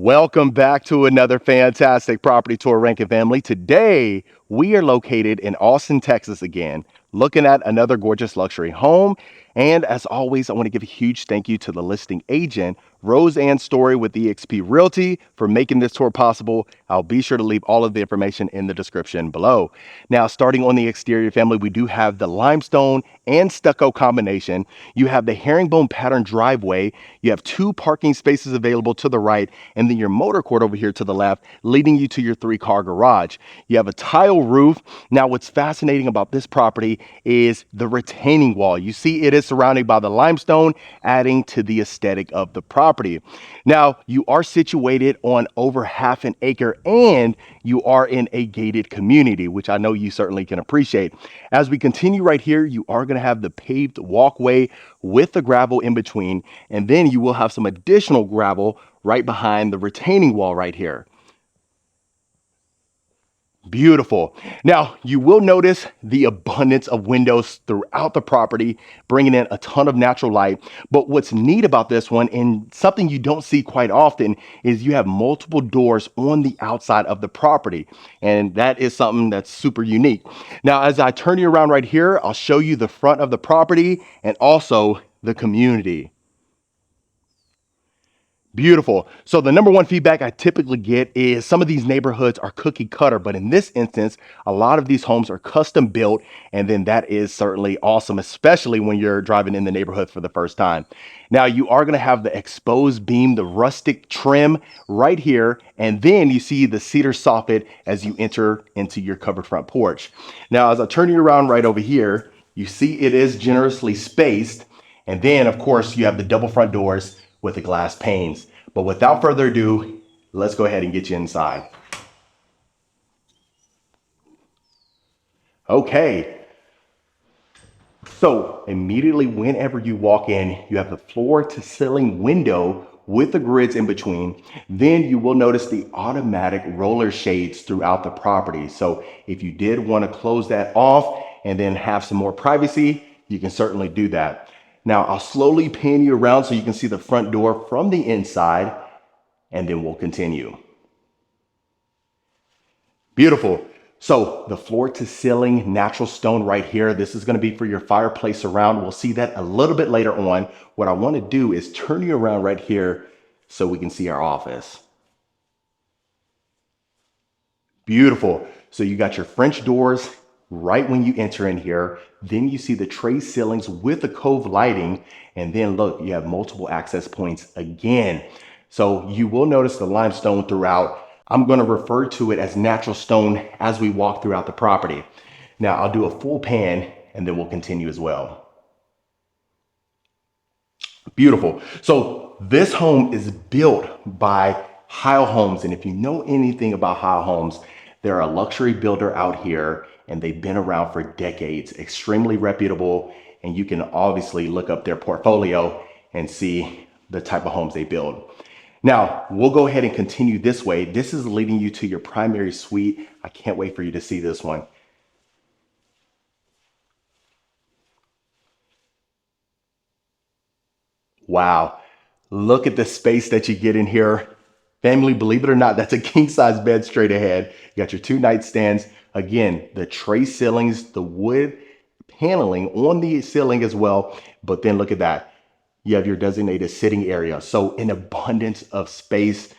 Welcome back to another fantastic property tour, Rankin family. Today, we are located in Austin, Texas again, looking at another gorgeous luxury home. And as always, I want to give a huge thank you to the listing agent, Roseanne Story with eXp Realty, for making this tour possible. I'll be sure to leave all of the information in the description below. Now, starting on the exterior, family, we do have the limestone and stucco combination. You have the herringbone pattern driveway. You have two parking spaces available to the right, and then your motor court over here to the left, leading you to your 3-car garage. You have a tile roof. Now, what's fascinating about this property is the retaining wall. You see it is surrounded by the limestone, adding to the aesthetic of the property. Now, you are situated on over half an acre, and you are in a gated community, which I know you certainly can appreciate. As we continue right here, you are going to have the paved walkway with the gravel in between, and then you will have some additional gravel right behind the retaining wall right here. Beautiful. Now, you will notice the abundance of windows throughout the property, bringing in a ton of natural light. But what's neat about this one, and something you don't see quite often, is you have multiple doors on the outside of the property. And that is something that's super unique. Now, as I turn you around right here, I'll show you the front of the property and also the community. Beautiful. So the number one feedback I typically get is some of these neighborhoods are cookie cutter, but in this instance, a lot of these homes are custom built, and then that is certainly awesome, especially when you're driving in the neighborhood for the first time. Now you are going to have the exposed beam, the rustic trim right here, and then you see the cedar soffit as you enter into your covered front porch. Now, as I turn you around right over here, you see it is generously spaced, and then of course you have the double front doors with the glass panes. But without further ado, let's go ahead and get you inside. Okay, so immediately whenever you walk in, you have the floor to ceiling window with the grids in between. Then you will notice the automatic roller shades throughout the property. So if you did want to close that off and then have some more privacy, you can certainly do that. Now I'll slowly pan you around so you can see the front door from the inside, and then we'll continue. Beautiful. So the floor to ceiling natural stone right here, this is going to be for your fireplace surround. We'll see that a little bit later on. What I want to do is turn you around right here so we can see our office. Beautiful. So you got your French doors right when you enter in here. Then you see the tray ceilings with the cove lighting. And then look, you have multiple access points again. So you will notice the limestone throughout. I'm going to refer to it as natural stone as we walk throughout the property. Now I'll do a full pan and then we'll continue as well. Beautiful. So this home is built by Heyl Homes. And if you know anything about Heyl Homes, they're a luxury builder out here and they've been around for decades, extremely reputable. And you can obviously look up their portfolio and see the type of homes they build. Now, we'll go ahead and continue this way. This is leading you to your primary suite. I can't wait for you to see this one. Wow. Look at the space that you get in here. Family, believe it or not, that's a king size bed straight ahead. You got your two nightstands. Again, the tray ceilings, the wood paneling on the ceiling as well. But then look at that. You have your designated sitting area. So an abundance of space.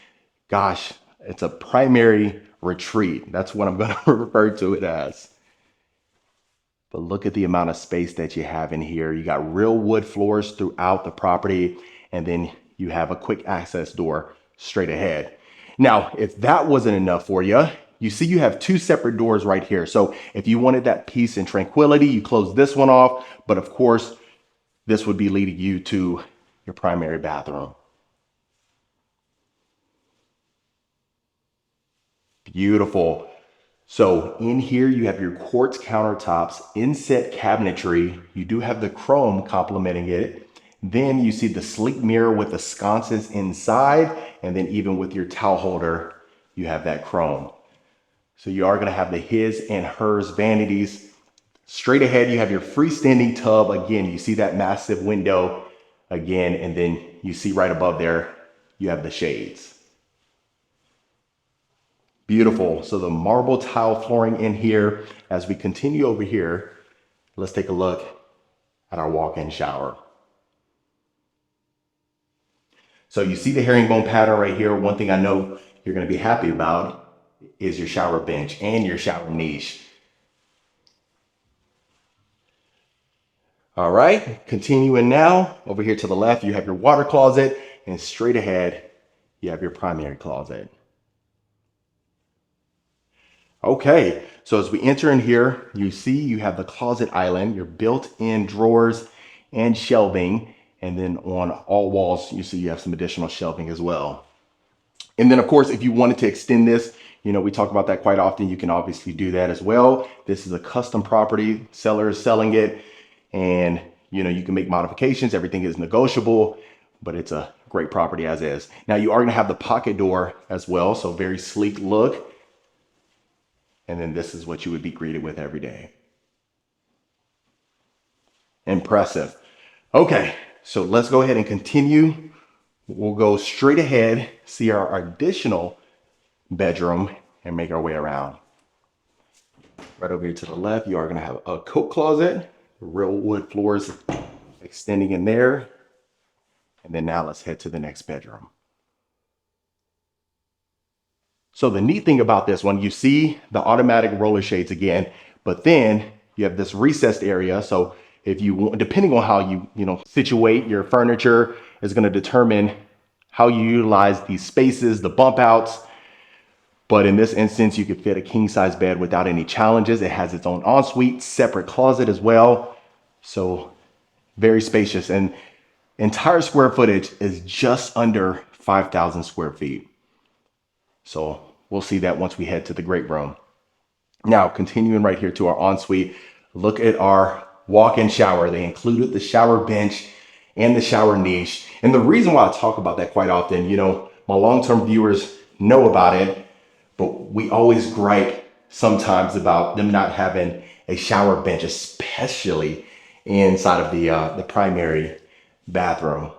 Gosh, it's a primary retreat. That's what I'm going to refer to it as. But look at the amount of space that you have in here. You got real wood floors throughout the property, and then you have a quick access door straight ahead. Now, if that wasn't enough for you, you see you have two separate doors right here. So if you wanted that peace and tranquility, you close this one off. But of course, this would be leading you to your primary bathroom. Beautiful. So in here, you have your quartz countertops, inset cabinetry. You do have the chrome complementing it. Then you see the sleek mirror with the sconces inside. And then even with your towel holder, you have that chrome. So you are going to have the his and hers vanities. Straight ahead, you have your freestanding tub. Again, you see that massive window again. And then you see right above there, you have the shades. Beautiful. So the marble tile flooring in here. As we continue over here, let's take a look at our walk-in shower. So you see the herringbone pattern right here. One thing I know you're going to be happy about is your shower bench and your shower niche. All right, continuing now, over here to the left, you have your water closet, and straight ahead, you have your primary closet. Okay, so as we enter in here, you see you have the closet island, your built-in drawers and shelving, and then on all walls, you see you have some additional shelving as well. And then of course, if you wanted to extend this, we talk about that quite often, you can obviously do that as well. This is a custom property, seller is selling it, and you can make modifications, everything is negotiable, but it's a great property as is. Now you are gonna have the pocket door as well, so very sleek look. And then this is what you would be greeted with every day. Impressive. Okay, so let's go ahead and continue. We'll go straight ahead, see our additional bedroom, and make our way around. Right over here to the left, you are gonna have a coat closet, real wood floors extending in there. And then now let's head to the next bedroom. So the neat thing about this one, you see the automatic roller shades again, but then you have this recessed area. So if you want, depending on how you situate your furniture is going to determine how you utilize these spaces, the bump outs. But in this instance, you could fit a king size bed without any challenges. It has its own ensuite, separate closet as well. So very spacious, and entire square footage is just under 5,000 square feet. So we'll see that once we head to the great room. Now, continuing right here to our ensuite, look at our walk-in shower. They included the shower bench and the shower niche. And the reason why I talk about that quite often, my long-term viewers know about it, but we always gripe sometimes about them not having a shower bench, especially inside of the primary bathroom.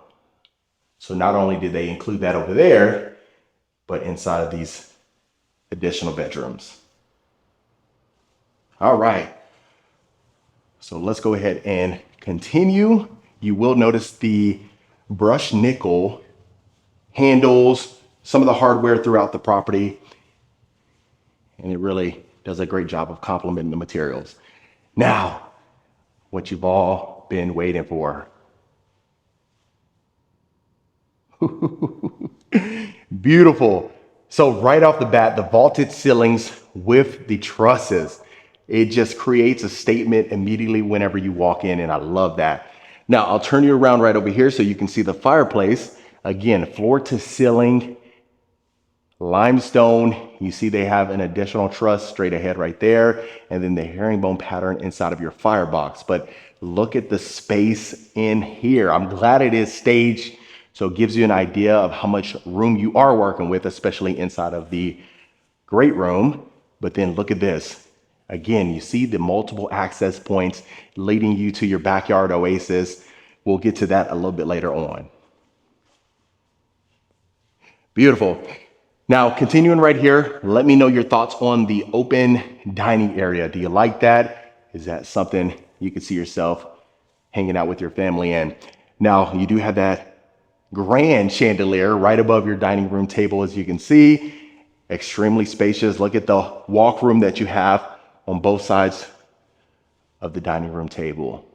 So not only did they include that over there, but inside of these additional bedrooms. All right, so let's go ahead and continue. You will notice the brushed nickel handles, some of the hardware throughout the property, and it really does a great job of complementing the materials. Now, what you've all been waiting for. Beautiful. So right off the bat, the vaulted ceilings with the trusses, it just creates a statement immediately whenever you walk in, and I love that. Now I'll turn you around right over here so you can see the fireplace. Again, floor to ceiling, limestone. You see they have an additional truss straight ahead right there, and then the herringbone pattern inside of your firebox. But look at the space in here. I'm glad it is staged, so it gives you an idea of how much room you are working with, especially inside of the great room. But then look at this. Again, you see the multiple access points leading you to your backyard oasis. We'll get to that a little bit later on. Beautiful. Now, continuing right here, let me know your thoughts on the open dining area. Do you like that? Is that something you could see yourself hanging out with your family in? Now, you do have that grand chandelier right above your dining room table, as you can see. Extremely spacious. Look at the walk room that you have on both sides of the dining room table.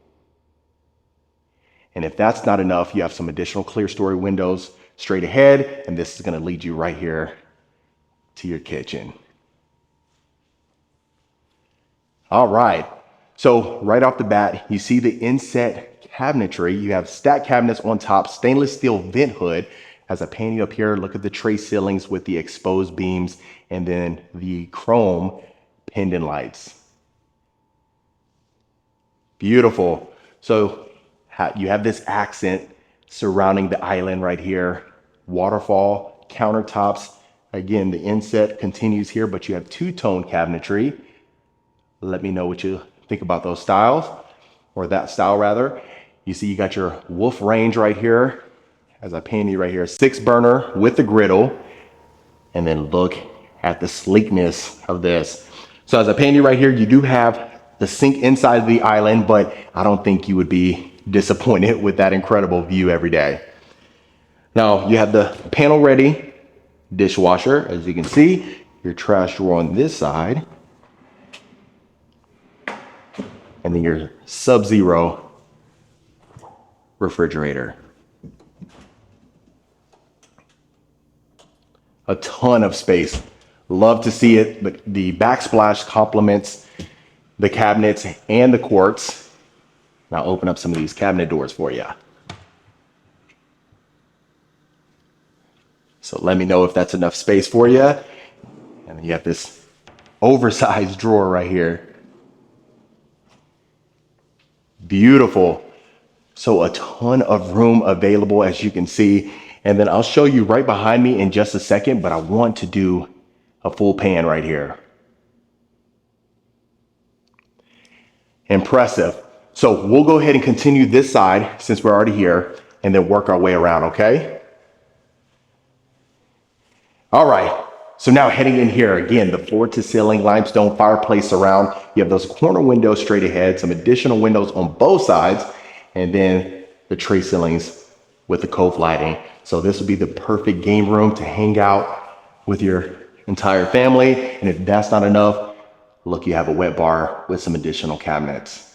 And if that's not enough, you have some additional clear story windows straight ahead, and this is going to lead you right here to your kitchen. All right, so right off the bat, you see the inset cabinetry. You have stacked cabinets on top, stainless steel vent hood, has a painting up here. Look at the tray ceilings with the exposed beams, and then the chrome pendant lights. Beautiful. So you have this accent surrounding the island right here. Waterfall countertops. Again, the inset continues here, but you have two-tone cabinetry. Let me know what you think about those styles, or that style rather. You see you got your wolf range right here, as I pan you right here. 6 burner with the griddle. And then look at the sleekness of this. So as I pan you right here, you do have the sink inside the island, but I don't think you would be disappointed with that incredible view every day. Now you have the panel ready dishwasher, as you can see, your trash drawer on this side, and then your Sub-Zero refrigerator. A ton of space. Love to see it, but the backsplash complements the cabinets and the quartz. Now open up some of these cabinet doors for you. So let me know if that's enough space for you. And then you have this oversized drawer right here. Beautiful. So a ton of room available, as you can see. And then I'll show you right behind me in just a second, but I want to do a full pan right here. Impressive. So we'll go ahead and continue this side since we're already here and then work our way around, okay? All right. So now heading in here, again, the floor to ceiling limestone fireplace surround. You have those corner windows straight ahead, some additional windows on both sides, and then the tray ceilings with the cove lighting. So this would be the perfect game room to hang out with your entire family. And if that's not enough, look, you have a wet bar with some additional cabinets.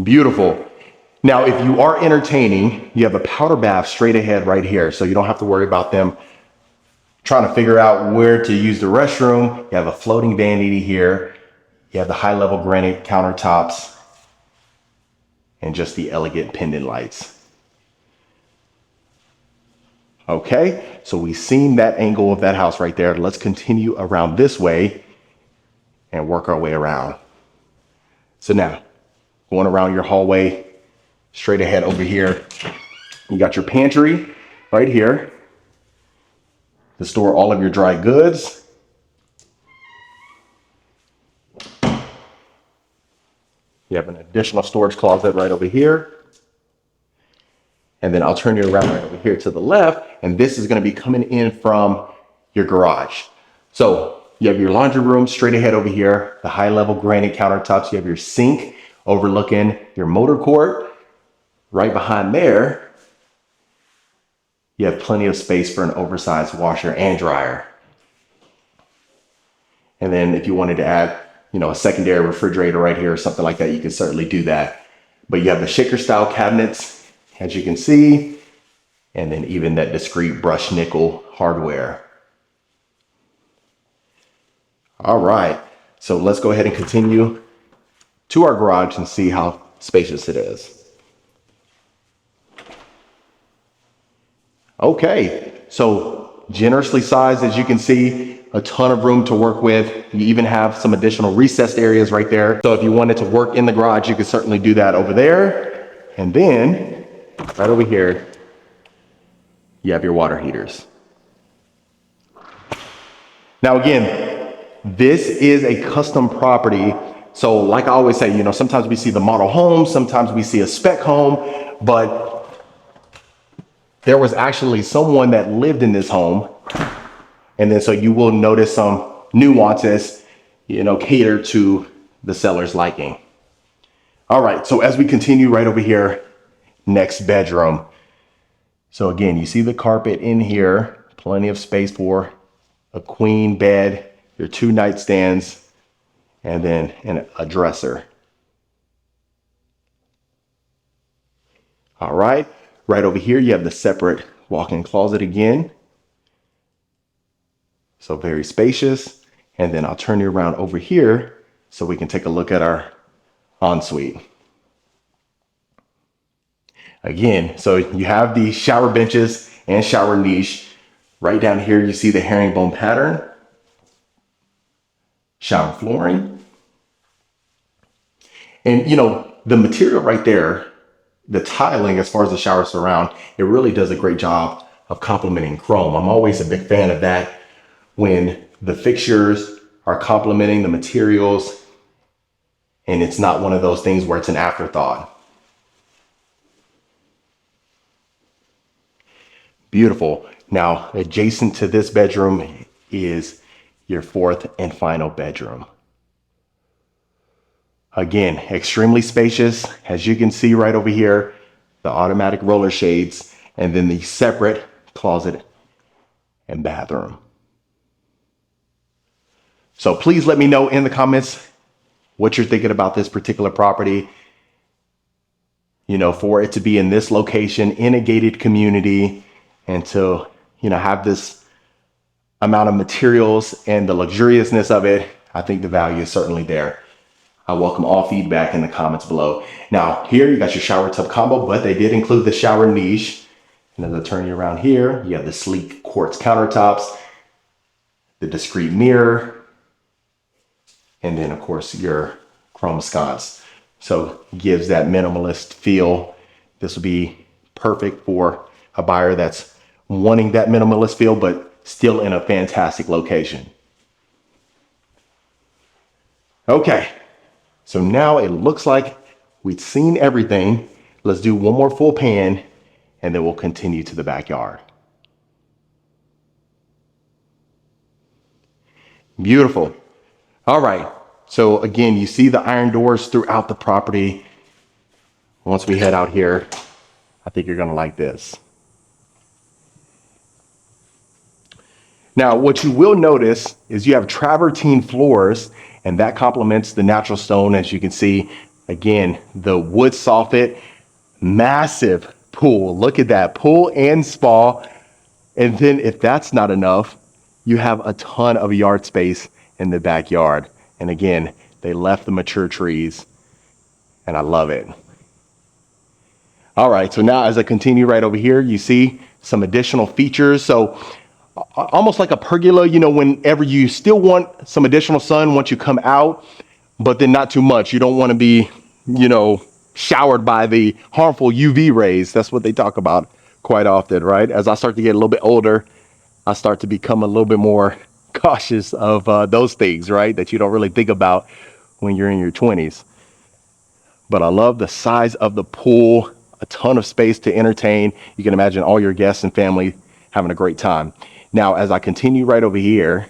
Beautiful. Now, if you are entertaining, you have a powder bath straight ahead right here. So you don't have to worry about them trying to figure out where to use the restroom. You have a floating vanity here. You have the high level granite countertops and just the elegant pendant lights. Okay, so we've seen that angle of that house right there. Let's continue around this way and work our way around. So now, going around your hallway, straight ahead over here, you got your pantry right here to store all of your dry goods. You have an additional storage closet right over here. And then I'll turn you around right over here to the left, and this is going to be coming in from your garage. So you have your laundry room straight ahead over here, the high level granite countertops. You have your sink overlooking your motor court. Right behind there, you have plenty of space for an oversized washer and dryer. And then if you wanted to add, a secondary refrigerator right here or something like that, you can certainly do that. But you have the shaker style cabinets, as you can see, and then even that discrete brushed nickel hardware. All right, so let's go ahead and continue to our garage and see how spacious it is. Okay, so generously sized, as you can see, a ton of room to work with. You even have some additional recessed areas right there. So if you wanted to work in the garage, you could certainly do that over there. And then right over here, you have your water heaters. Now again, this is a custom property. So like I always say, sometimes we see the model home, sometimes we see a spec home, but there was actually someone that lived in this home. And then so you will notice some nuances, cater to the seller's liking. All right, so as we continue right over here, next bedroom. So again, you see the carpet in here, plenty of space for a queen bed, your 2 nightstands, and then a dresser. All right, right over here, you have the separate walk-in closet again. So very spacious. And then I'll turn you around over here so we can take a look at our ensuite. Again, so you have the shower benches and shower niche. Right down here, you see the herringbone pattern, shower flooring. And the material right there, the tiling as far as the shower surround, it really does a great job of complementing chrome. I'm always a big fan of that when the fixtures are complementing the materials and it's not one of those things where it's an afterthought. Beautiful. Now, adjacent to this bedroom is your fourth and final bedroom. Again, extremely spacious. As you can see right over here, the automatic roller shades, and then the separate closet and bathroom. So please let me know in the comments what you're thinking about this particular property. You know, for it to be in this location, in a gated community, and to, you know, have this amount of materials and the luxuriousness of it, I think the value is certainly there. I welcome all feedback in the comments below. Now, here you got your shower tub combo, but they did include the shower niche. And as I turn you around here, you have the sleek quartz countertops, the discreet mirror, and then of course your chrome sconce. So gives that minimalist feel. This will be perfect for a buyer that's wanting that minimalist feel, but still in a fantastic location. Okay, so now it looks like we've seen everything. Let's do one more full pan and then we'll continue to the backyard. Beautiful. All right. So again, you see the iron doors throughout the property. Once we head out here, I think you're going to like this. Now, what you will notice is you have travertine floors, and that complements the natural stone. As you can see, again, the wood soffit, massive pool. Look at that, pool and spa. And then if that's not enough, you have a ton of yard space in the backyard. And again, they left the mature trees, and I love it. All right, so now as I continue right over here, you see some additional features. So almost like a pergola, you know, whenever you still want some additional sun once you come out, but then not too much. You don't want to be, you know, showered by the harmful UV rays. That's what they talk about quite often, right? As I start to get a little bit older, I start to become a little bit more cautious of those things, right? That you don't really think about when you're in your 20s. But I love the size of the pool, a ton of space to entertain. You can imagine all your guests and family having a great time. Now, as I continue right over here,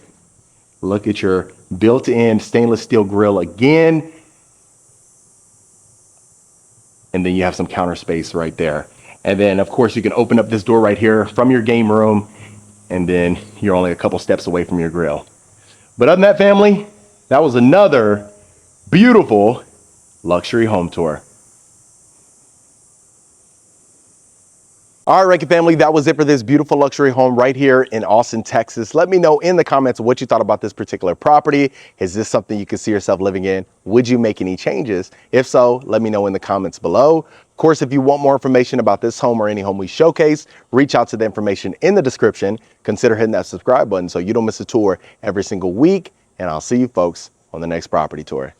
look at your built-in stainless steel grill again. And then you have some counter space right there. And then of course you can open up this door right here from your game room, and then you're only a couple steps away from your grill. But other than that, family, that was another beautiful luxury home tour. All right, Rankin family, that was it for this beautiful luxury home right here in Austin, Texas. Let me know in the comments what you thought about this particular property. Is this something you could see yourself living in? Would you make any changes? If so, let me know in the comments below. Of course, if you want more information about this home or any home we showcase, reach out to the information in the description. Consider hitting that subscribe button so you don't miss a tour every single week. And I'll see you folks on the next property tour.